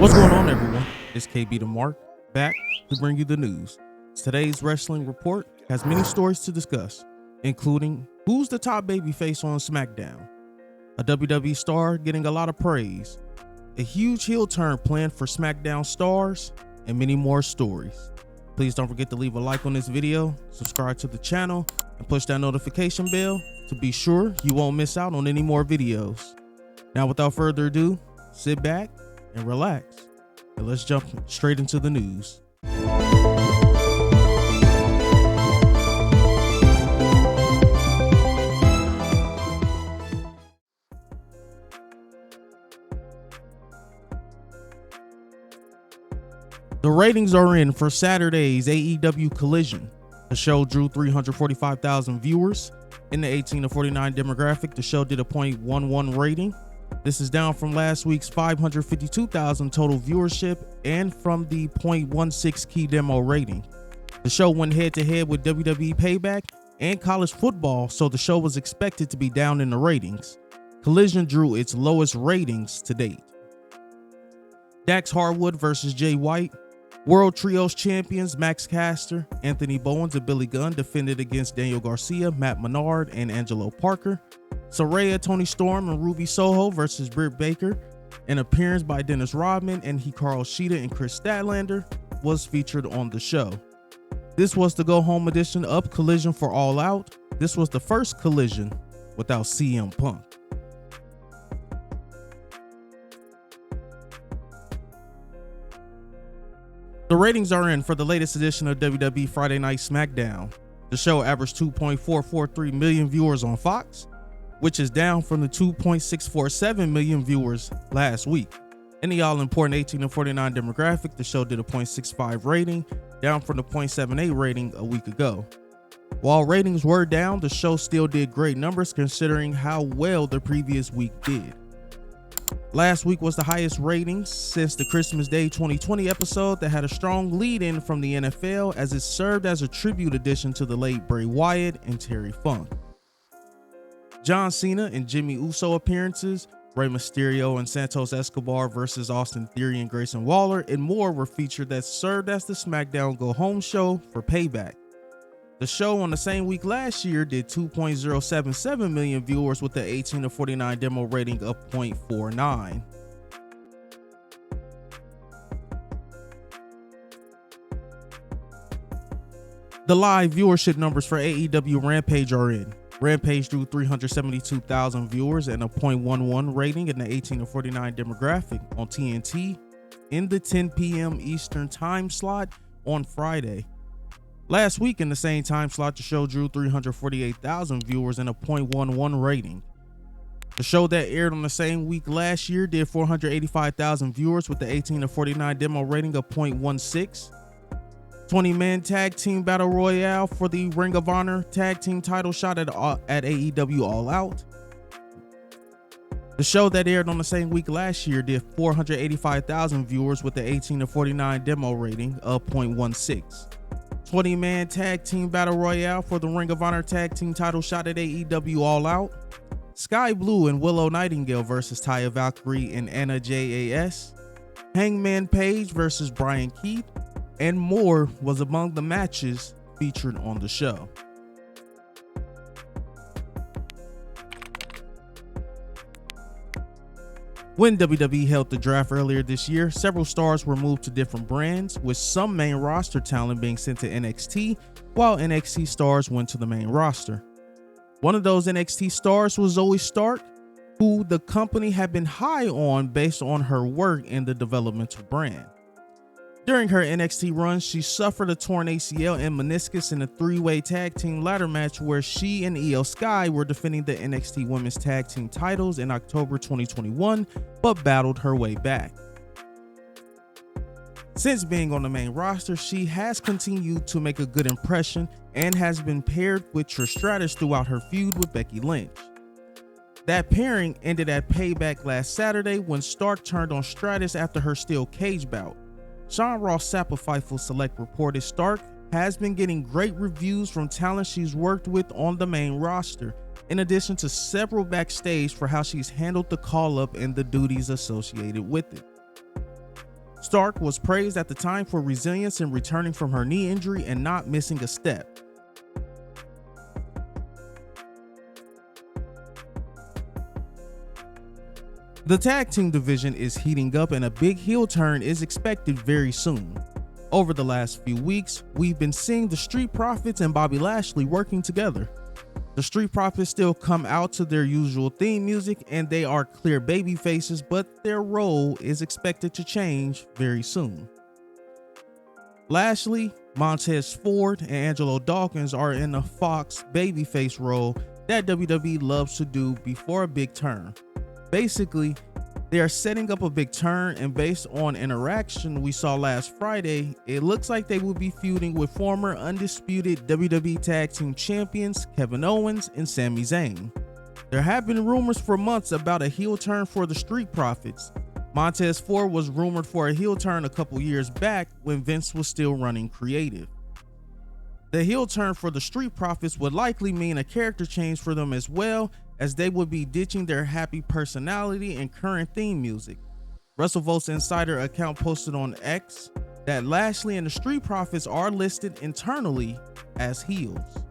What's going on, everyone? It's KB the Mark, back to bring you the news. Today's wrestling report has many stories to discuss, including who's the top babyface on SmackDown, a WWE star getting a lot of praise, a huge heel turn planned for SmackDown stars, and many more stories. Please don't forget to leave a like on this video, subscribe to the channel, and push that notification bell to be sure you won't miss out on any more videos. Now, without further ado, sit back and relax, and let's jump straight into the news. The ratings are in for Saturday's AEW Collision. The show drew 345,000 viewers. In the 18 to 49 demographic, the show did a .11 rating. This is down from last week's 552,000 total viewership and from the .16 key demo rating. The show went head to head with WWE Payback and college football, so the show was expected to be down in the ratings. Collision drew its lowest ratings to date. Dax Harwood versus Jay White. World Trios champions Max Caster, Anthony Bowens, and Billy Gunn defended against Daniel Garcia, Matt Menard, and Angelo Parker. Saraya, Tony Storm, and Ruby Soho versus Britt Baker. An appearance by Dennis Rodman and Hikaru Shida and Chris Statlander was featured on the show. This was the go-home edition of Collision for All Out. This was the first Collision without CM Punk. The ratings are in for the latest edition of WWE Friday Night SmackDown. The show averaged 2.443 million viewers on Fox, which is down from the 2.647 million viewers last week. In the all-important 18 to 49 demographic, the show did a .65 rating, down from the .78 rating a week ago. While ratings were down, the show still did great numbers considering how well the previous week did. Last week was the highest ratings since the Christmas Day 2020 episode that had a strong lead-in from the NFL as it served as a tribute edition to the late Bray Wyatt and Terry Funk. John Cena and Jimmy Uso appearances, Rey Mysterio and Santos Escobar versus Austin Theory and Grayson Waller, and more were featured that served as the SmackDown Go Home show for Payback. The show on the same week last year did 2.077 million viewers with the 18 to 49 demo rating of .49. The live viewership numbers for AEW Rampage are in. Rampage drew 372,000 viewers and a .11 rating in the 18 to 49 demographic on TNT in the 10 p.m. Eastern time slot on Friday. Last week in the same time slot, the show drew 348,000 viewers and a .11 rating. The show that aired on the same week last year did 485,000 viewers with the 18 to 49 demo rating of .16. 20-man tag team battle royale for the Ring of Honor tag team title shot at AEW All Out. The show that aired on the same week last year did 485,000 viewers with the 18 to 49 demo rating of .16. 20-man tag team battle royale for the Ring of Honor tag team title shot at AEW All Out. Sky Blue and Willow Nightingale versus Taya Valkyrie and Anna JAS. Hangman Page versus Brian Keith, and more was among the matches featured on the show. When WWE held the draft earlier this year, several stars were moved to different brands, with some main roster talent being sent to NXT, while NXT stars went to the main roster. One of those NXT stars was Zoe Stark, who the company had been high on based on her work in the developmental brand. During her NXT run, she suffered a torn ACL and meniscus in a three-way tag team ladder match where she and Io Sky were defending the NXT Women's Tag Team titles in October 2021, but battled her way back. Since being on the main roster, she has continued to make a good impression and has been paired with Trish Stratus throughout her feud with Becky Lynch. That pairing ended at Payback last Saturday when Stark turned on Stratus after her steel cage bout. Sean Ross Sapp of Fightful Select reported Stark has been getting great reviews from talent she's worked with on the main roster, in addition to several backstage for how she's handled the call-up and the duties associated with it. Stark was praised at the time for resilience in returning from her knee injury and not missing a step. The tag team division is heating up and a big heel turn is expected very soon. Over the last few weeks, we've been seeing the Street Profits and Bobby Lashley working together. The Street Profits still come out to their usual theme music and they are clear baby faces, but their role is expected to change very soon. Lashley, Montez Ford, and Angelo Dawkins are in a Fox babyface role that WWE loves to do before a big turn. Basically, they are setting up a big turn, and based on interaction we saw last Friday, it looks like they will be feuding with former undisputed WWE Tag Team Champions Kevin Owens and Sami Zayn. There have been rumors for months about a heel turn for the Street Profits. Montez Ford was rumored for a heel turn a couple years back when Vince was still running creative. The heel turn for the Street Profits would likely mean a character change for them as well, as they would be ditching their happy personality and current theme music. WrestleVotes Insider account posted on X that Lashley and the Street Profits are listed internally as heels.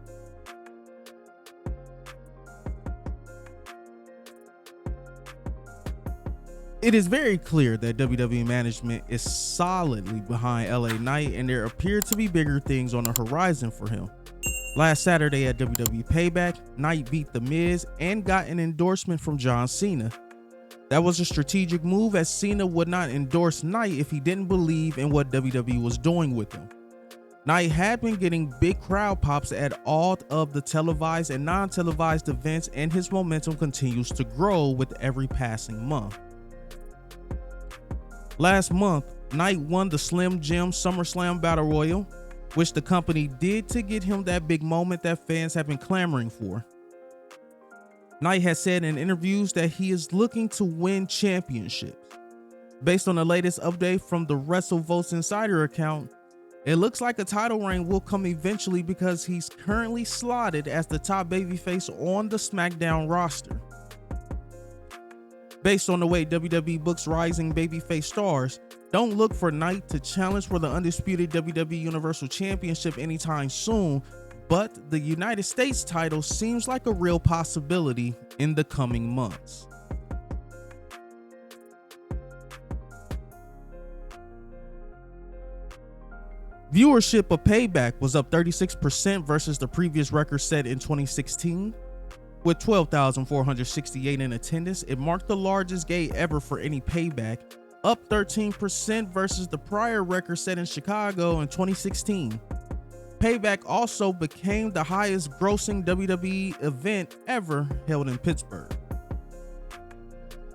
It is very clear that WWE management is solidly behind LA Knight, and there appear to be bigger things on the horizon for him. Last Saturday at WWE Payback, Knight beat The Miz and got an endorsement from John Cena. That was a strategic move, as Cena would not endorse Knight if he didn't believe in what WWE was doing with him. Knight had been getting big crowd pops at all of the televised and non-televised events, and his momentum continues to grow with every passing month. Last month, Knight won the Slim Jim SummerSlam Battle Royal, which the company did to get him that big moment that fans have been clamoring for. Knight has said in interviews that he is looking to win championships. Based on the latest update from the WrestleVotes Insider account, it looks like a title reign will come eventually because he's currently slotted as the top babyface on the SmackDown roster. Based on the way WWE books rising babyface stars, don't look for Knight to challenge for the undisputed WWE Universal Championship anytime soon, but the United States title seems like a real possibility in the coming months. Viewership of Payback was up 36% versus the previous record set in 2016. With 12,468 in attendance, it marked the largest gate ever for any Payback, up 13% versus the prior record set in Chicago in 2016. Payback also became the highest grossing WWE event ever held in Pittsburgh.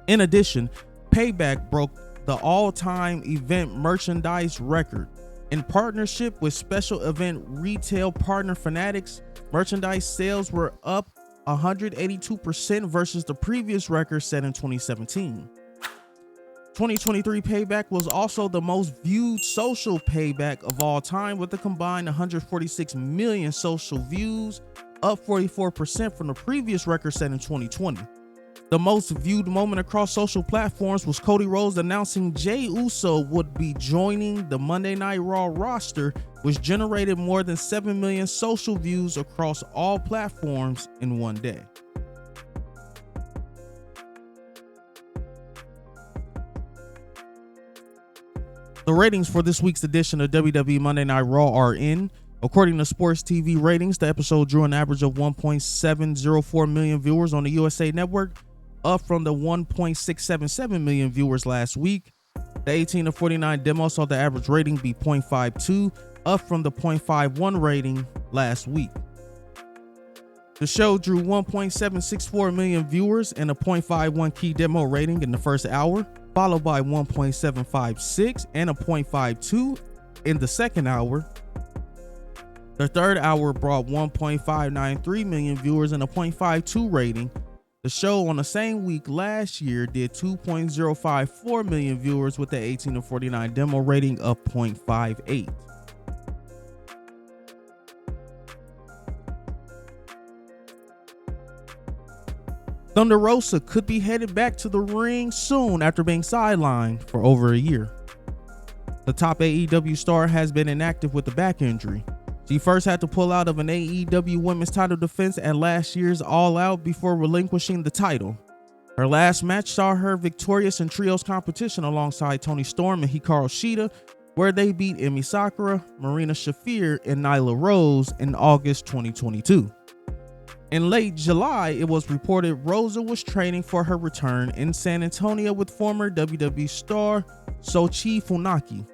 In addition, Payback broke the all-time event merchandise record. In partnership with special event retail partner Fanatics, merchandise sales were up 182% versus the previous record set in 2017. 2023 Payback was also the most viewed social payback of all time, with a combined 146 million social views, up 44% from the previous record set in 2020. The most viewed moment across social platforms was Cody Rhodes announcing Jey Uso would be joining the Monday Night Raw roster, which generated more than 7 million social views across all platforms in one day. The ratings for this week's edition of WWE Monday Night Raw are in. According to Sports TV ratings, the episode drew an average of 1.704 million viewers on the USA Network, up from the 1.677 million viewers last week. The 18 to 49 demo saw the average rating be 0.52, up from the 0.51 rating last week. The show drew 1.764 million viewers and a 0.51 key demo rating in the first hour, followed by 1.756 and a 0.52 in the second hour. The third hour brought 1.593 million viewers and a 0.52 rating. The show on the same week last year did 2.054 million viewers with the 18 to 49 demo rating of 0.58. Thunder Rosa could be headed back to the ring soon after being sidelined for over a year. The top AEW star has been inactive with a back injury. She first had to pull out of an AEW women's title defense at last year's All Out before relinquishing the title. Her last match saw her victorious in trios competition alongside Toni Storm and Hikaru Shida, where they beat Emi Sakura, Marina Shafir, and Nyla Rose in August 2022. In late July, it was reported Rosa was training for her return in San Antonio with former WWE star Sochi Funaki.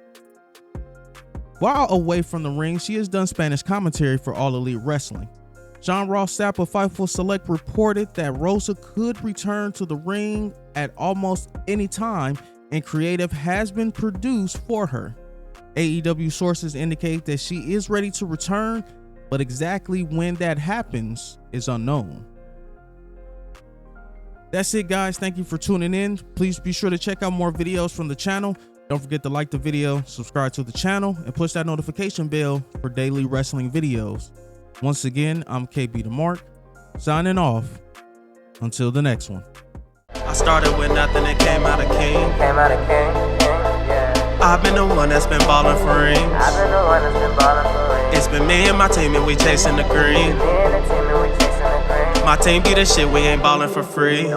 While away from the ring, she has done Spanish commentary for All Elite Wrestling. John Ross Sapp of Fightful Select reported that Rosa could return to the ring at almost any time, and creative has been produced for her. AEW sources indicate that she is ready to return, but exactly when that happens is unknown. That's it, guys. Thank you for tuning in. Please be sure to check out more videos from the channel. Don't forget to like the video, subscribe to the channel, and push that notification bell for daily wrestling videos. Once again, I'm KB the Mark, signing off. Until the next one. I started with nothing and came out a king. Yeah. I've been the one that's been ballin' for rings. It's been me and my team and we chasing the green. My team be the shit, we ain't ballin' for free.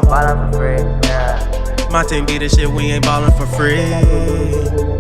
My team be the shit, we ain't ballin' for free.